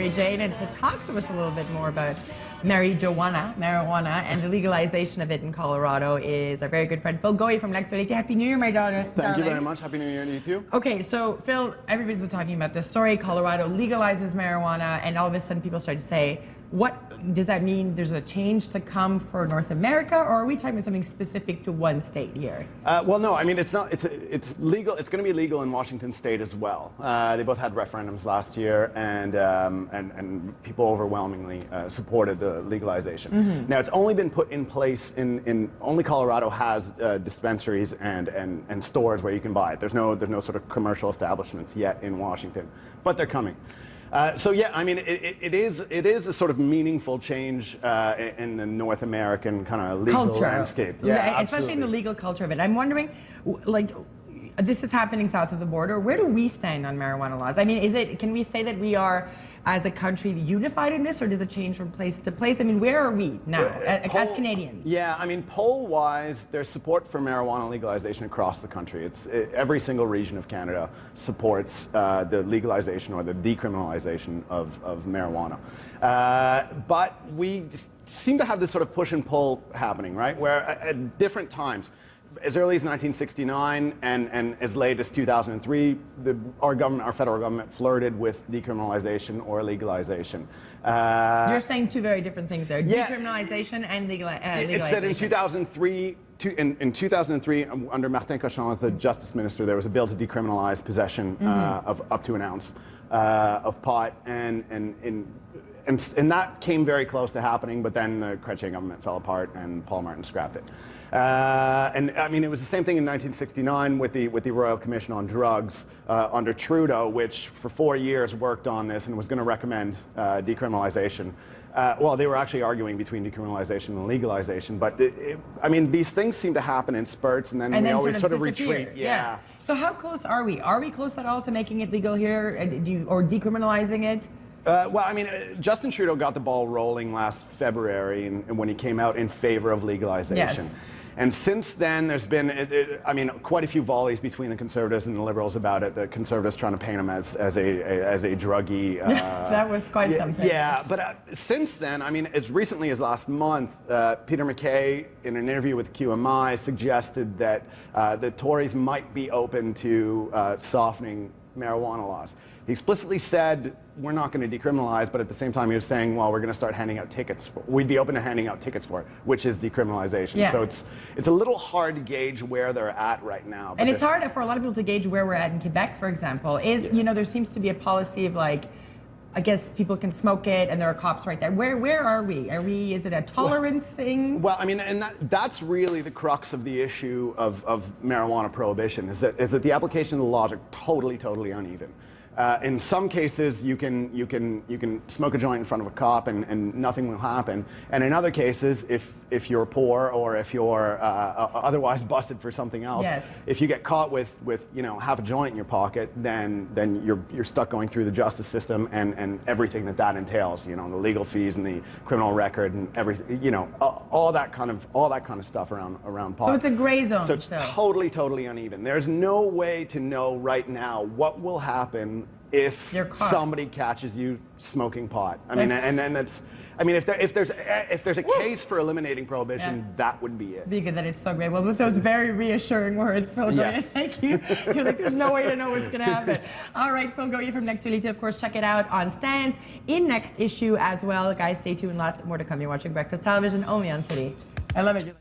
Mary Jane, and to talk to us a little bit more about marijuana, and the legalization of it in Colorado is our very good friend Phil Gohier from L'actualité. Happy New Year, my daughter. Thank you very much. Happy New Year to you too. Okay, so Phil, everybody's been talking about this story. Colorado legalizes marijuana, and all of a sudden people start to say, what does that mean? There's a change to come for North America, or are we talking about something specific to one state here? Well, no. I mean, it's not. It's legal. It's going to be legal in Washington State as well. They both had referendums last year, and people overwhelmingly supported the legalization. Mm-hmm. Now, it's only been put in place in only Colorado has dispensaries and stores where you can buy it. There's no sort of commercial establishments yet in Washington, but they're coming. So yeah, I mean, it is a sort of meaningful change in the North American kind of legal landscape. Yeah, especially in the legal culture of it. I'm wondering, like, this is happening south of the border. Where do we stand on marijuana laws? I mean, can we say that we are, as a country, unified in this, or does it change from place to place? I mean, where are we now as Canadians? Yeah, I mean, poll-wise, there's support for marijuana legalization across the country. Every single region of Canada supports the legalization or the decriminalization of marijuana. But we seem to have this sort of push and pull happening, right? Where at different times, as early as 1969 and as late as 2003, our federal government flirted with decriminalization or legalization. You're saying two very different things there: yeah, decriminalization and legalization. It said in 2003. In 2003, under Martin Cochon as the Justice Minister, there was a bill to decriminalize possession of up to an ounce of pot, and that came very close to happening, but then the Chrétien government fell apart and Paul Martin scrapped it. And I mean, it was the same thing in 1969 with the Royal Commission on Drugs under Trudeau, which for 4 years worked on this and was going to recommend decriminalization. Well, they were actually arguing between decriminalization and legalization, but I mean, these things seem to happen in spurts, and then we always sort of retreat. Yeah. So how close are we? Are we close at all to making it legal here, or decriminalizing it? Well, I mean, Justin Trudeau got the ball rolling last February and when he came out in favor of legalization. Yes. And since then, there's been, I mean, quite a few volleys between the Conservatives and the Liberals about it. The Conservatives trying to paint him as a druggy. That was quite something. Yeah, but since then, I mean, as recently as last month, Peter MacKay, in an interview with QMI, suggested that the Tories might be open to softening marijuana laws. He explicitly said, we're not going to decriminalize, but at the same time he was saying, well, we're going to start handing out tickets. We'd be open to handing out tickets for it, which is decriminalization. Yeah. So it's a little hard to gauge where they're at right now. And it's hard for a lot of people to gauge where we're at in Quebec, for example. You know, there seems to be a policy of, like, I guess people can smoke it and there are cops right there. Where are we? Is it a tolerance thing? Well, I mean, and that's really the crux of the issue of marijuana prohibition, is that the application of the laws are totally uneven. In some cases, you can smoke a joint in front of a cop and nothing will happen. And in other cases, if you're poor or if you're otherwise busted for something else, yes, if you get caught with half a joint in your pocket, then you're stuck going through the justice system and everything that entails. You know, the legal fees and the criminal record and everything. You know, all that kind of stuff around pot. So it's a gray zone. So it's totally uneven. There's no way to know right now what will happen if somebody catches you smoking pot. I mean, and then that's. I mean, if there's a case for eliminating prohibition, that would be it. Be good that it's so great. Well, with those very reassuring words, Phil Gohier, yes. Thank you. You're like, there's no way to know what's going to happen. All right, Phil Gohier from L'actualité, of course, check it out on stands in next issue as well. Guys, stay tuned. Lots more to come. You're watching Breakfast Television only on City. I love it.